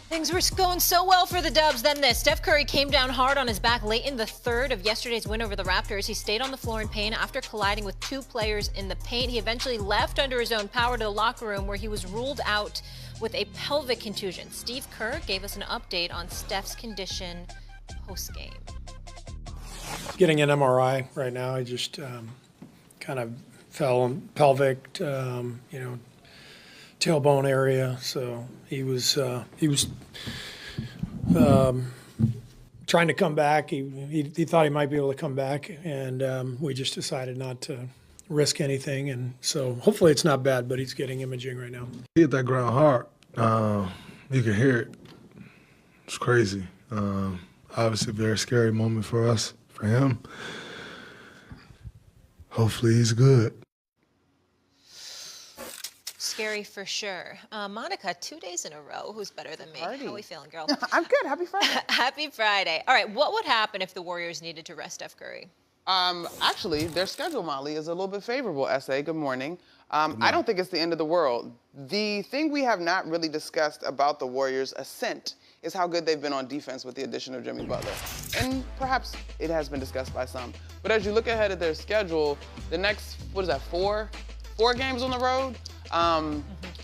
Things were going so well for the Dubs, then this. Steph Curry came down hard on his back late in the third of yesterday's win over the Raptors. He stayed on the floor in pain after colliding with two players in the paint. He eventually left under his own power to the locker room, where he was ruled out with a pelvic contusion. Steve Kerr gave us an update on Steph's condition post-game. Getting an MRI right now. I just kind of fell pelvic, tailbone area. So he was trying to come back. He thought he might be able to come back, and we just decided not to risk anything. And so hopefully it's not bad, but he's getting imaging right now. He hit that ground hard. You can hear it. It's crazy. Obviously a very scary moment for us, for him. Hopefully he's good. Scary for sure. Monica, 2 days in a row. Who's better than me? Party. How are we feeling, girl? I'm good. Happy Friday. Happy Friday. All right, what would happen if the Warriors needed to rest Steph Curry? Actually, their schedule, Molly, is a little bit favorable, S.A. Good morning. I don't think it's the end of the world. The thing we have not really discussed about the Warriors' ascent is how good they've been on defense with the addition of Jimmy Butler. And perhaps it has been discussed by some. But as you look ahead at their schedule, the next, four games on the road?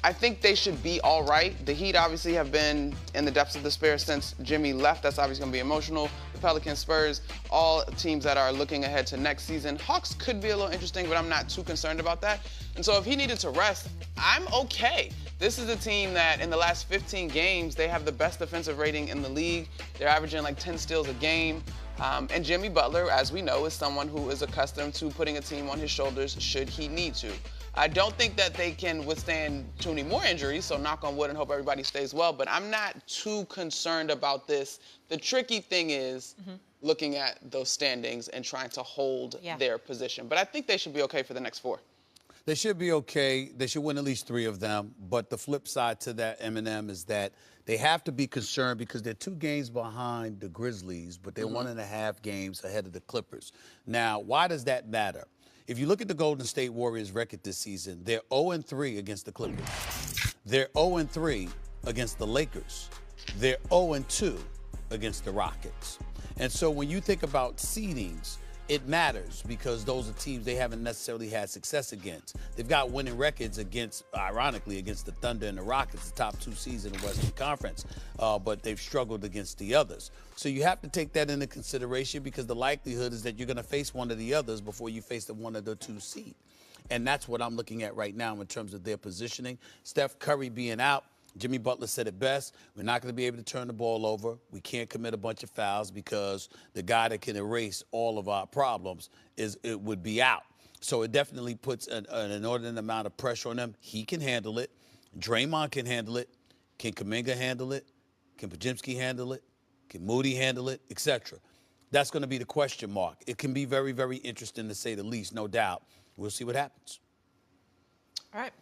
I think they should be all right. The Heat obviously have been in the depths of despair since Jimmy left. That's obviously going to be emotional. The Pelicans, Spurs, all teams that are looking ahead to next season. Hawks could be a little interesting, but I'm not too concerned about that. And so if he needed to rest, I'm okay. This is a team that in the last 15 games, they have the best defensive rating in the league. They're averaging like 10 steals a game. And Jimmy Butler, as we know, is someone who is accustomed to putting a team on his shoulders should he need to. I don't think that they can withstand too many more injuries, so knock on wood and hope everybody stays well, but I'm not too concerned about this. The tricky thing is looking at those standings and trying to hold their position. But I think they should be okay for the next four. They should be okay. They should win at least 3 of them. But the flip side to that, Eminem, is that they have to be concerned because they're 2 games behind the Grizzlies, but they're 1.5 games ahead of the Clippers. Now, why does that matter? If you look at the Golden State Warriors' record this season, they're 0-3 against the Clippers. They're 0-3 against the Lakers. They're 0-2 against the Rockets. And so when you think about seedings, it matters because those are teams they haven't necessarily had success against. They've got winning records against, ironically, against the Thunder and the Rockets, the top 2 seeds in the Western Conference, but they've struggled against the others. So you have to take that into consideration because the likelihood is that you're going to face one of the others before you face the one of the 2 seed. And that's what I'm looking at right now in terms of their positioning. Steph Curry being out, Jimmy Butler said it best. We're not going to be able to turn the ball over. We can't commit a bunch of fouls because the guy that can erase all of our problems would be out. So it definitely puts an inordinate amount of pressure on them. He can handle it. Draymond can handle it. Can Kuminga handle it? Can Podziemski handle it? Can Moody handle it? Etc. That's going to be the question mark. It can be very, very interesting to say the least, no doubt. We'll see what happens. All right.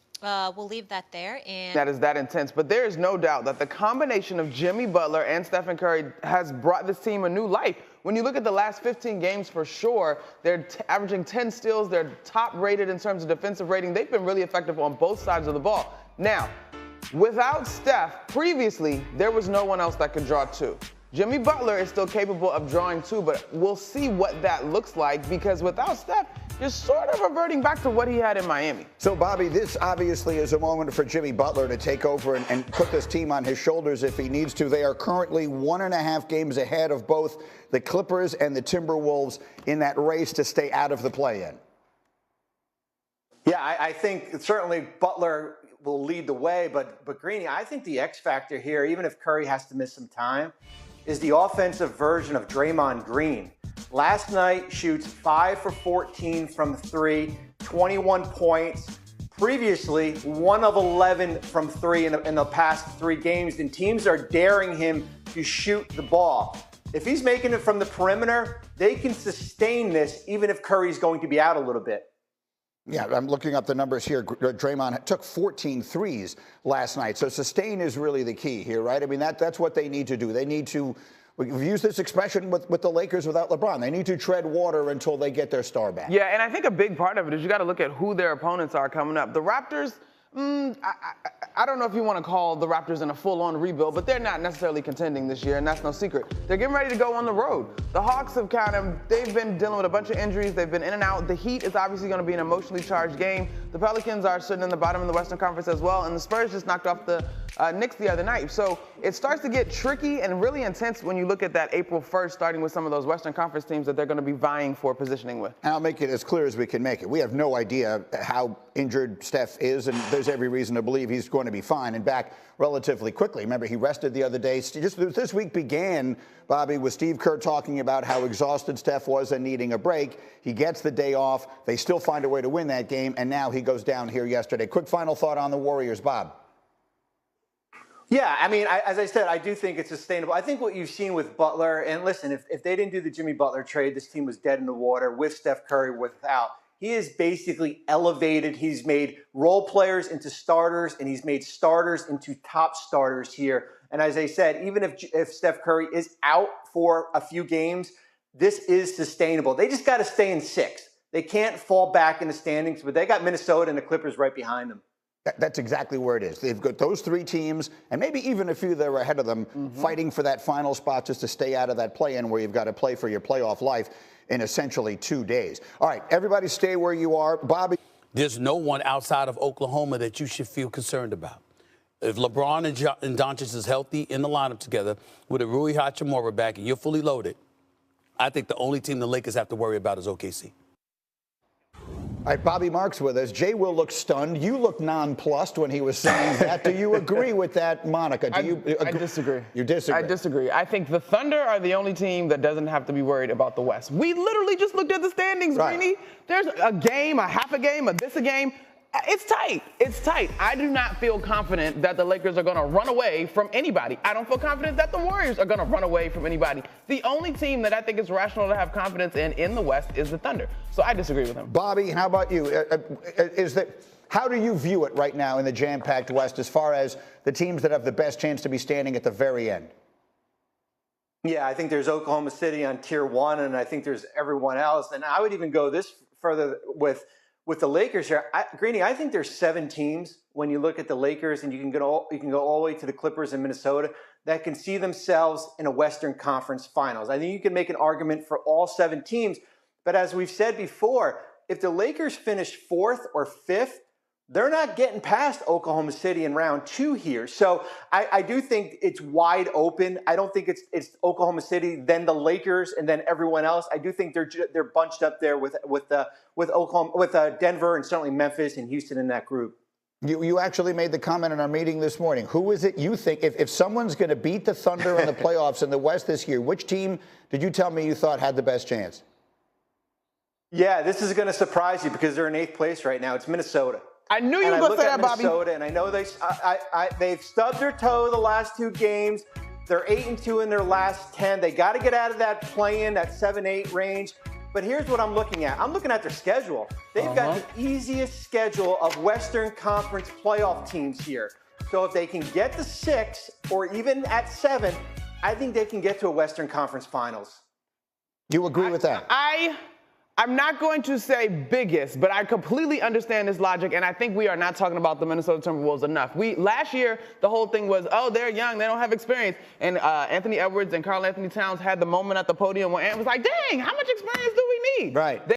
We'll leave that there. And that is that intense. But there is no doubt that the combination of Jimmy Butler and Stephen Curry has brought this team a new life. When you look at the last 15 games, for sure, they're averaging 10 steals. They're top rated in terms of defensive rating. They've been really effective on both sides of the ball. Now, without Steph, previously, there was no one else that could draw 2. Jimmy Butler is still capable of drawing 2, but we'll see what that looks like because without Steph, you're sort of reverting back to what he had in Miami. So, Bobby, this obviously is a moment for Jimmy Butler to take over and put this team on his shoulders if he needs to. They are currently 1.5 games ahead of both the Clippers and the Timberwolves in that race to stay out of the play-in. Yeah, I think certainly Butler will lead the way, but Greeny, I think the X factor here, even if Curry has to miss some time, is the offensive version of Draymond Green. Last night, shoots 5 for 14 from 3, 21 points. Previously, 1 of 11 from 3 in the past 3 games, and teams are daring him to shoot the ball. If he's making it from the perimeter, they can sustain this even if Curry's going to be out a little bit. Yeah, I'm looking up the numbers here. Draymond took 14 threes last night. So sustain is really the key here, right? I mean, that's what they need to do. They need to, we've used this expression with the Lakers without LeBron. They need to tread water until they get their star back. Yeah, and I think a big part of it is you got to look at who their opponents are coming up. The Raptors, I don't know if you want to call the Raptors in a full-on rebuild, but they're not necessarily contending this year, and that's no secret. They're getting ready to go on the road. The Hawks have they've been dealing with a bunch of injuries. They've been in and out. The Heat is obviously going to be an emotionally charged game. The Pelicans are sitting in the bottom of the Western Conference as well, and the Spurs just knocked off the Knicks the other night. So it starts to get tricky and really intense when you look at that April 1st, starting with some of those Western Conference teams that they're going to be vying for positioning with. And I'll make it as clear as we can make it. We have no idea how injured Steph is, and there's every reason to believe he's going to be fine and back relatively quickly. Remember, he rested the other day. Just this week began, Bobby, with Steve Kerr talking about how exhausted Steph was and needing a break. He gets the day off. They still find a way to win that game, and now he goes down here yesterday. Quick final thought on the Warriors, Bob. Yeah, I mean, as I said, I do think it's sustainable. I think what you've seen with Butler, and listen, if they didn't do the Jimmy Butler trade, this team was dead in the water with Steph Curry, without. He is basically elevated. He's made role players into starters, and he's made starters into top starters here. And as I said, even if Steph Curry is out for a few games, this is sustainable. They just got to stay in 6. They can't fall back in the standings, but they got Minnesota and the Clippers right behind them. That's exactly where it is. They've got those 3 teams, and maybe even a few that are ahead of them, fighting for that final spot just to stay out of that play-in where you've got to play for your playoff life in essentially 2 days. All right, everybody stay where you are. Bobby. There's no one outside of Oklahoma that you should feel concerned about. If LeBron and Doncic is healthy in the lineup together with a Rui Hachimura back and you're fully loaded, I think the only team the Lakers have to worry about is OKC. All right, Bobby Marks with us. Jay Will looked stunned. You looked nonplussed when he was saying that. Do you agree with that, Monica? I disagree. You disagree? I disagree. I think the Thunder are the only team that doesn't have to be worried about the West. We literally just looked at the standings, right. Greeny. There's a game, a half a game, a game. It's tight. It's tight. I do not feel confident that the Lakers are going to run away from anybody. I don't feel confident that the Warriors are going to run away from anybody. The only team that I think is rational to have confidence in the West is the Thunder. So I disagree with him. Bobby, how about you? How do you view it right now in the jam-packed West as far as the teams that have the best chance to be standing at the very end? Yeah, I think there's Oklahoma City on tier 1, and I think there's everyone else. And I would even go this further with the Lakers here. Greeny, I think there's 7 teams when you look at the Lakers, and you can go all the way to the Clippers in Minnesota, that can see themselves in a Western Conference Finals. I think you can make an argument for all 7 teams. But as we've said before, if the Lakers finish 4th or 5th, they're not getting past Oklahoma City in round 2 here. So I do think it's wide open. I don't think it's Oklahoma City, then the Lakers, and then everyone else. I do think they're bunched up there with Oklahoma, with Denver, and certainly Memphis and Houston in that group. You actually made the comment in our meeting this morning. Who is it you think, if someone's going to beat the Thunder in the playoffs in the West this year, which team did you tell me you thought had the best chance? Yeah, this is going to surprise you because they're in 8th place right now. It's Minnesota. I knew you were going to say that, Bobby. And I know they've stubbed their toe the last 2 games. They're 8-2 in their last 10. They got to get out of that play-in, that 7-8 range. But here's what I'm looking at. I'm looking at their schedule. They've got the easiest schedule of Western Conference playoff teams here. So if they can get to 6 or even at 7, I think they can get to a Western Conference Finals. You agree with that? I'm not going to say biggest, but I completely understand this logic, and I think we are not talking about the Minnesota Timberwolves enough. Last year, the whole thing was, oh, they're young, they don't have experience. And Anthony Edwards and Karl Anthony Towns had the moment at the podium where Ant was like, dang, how much experience do we need? Right.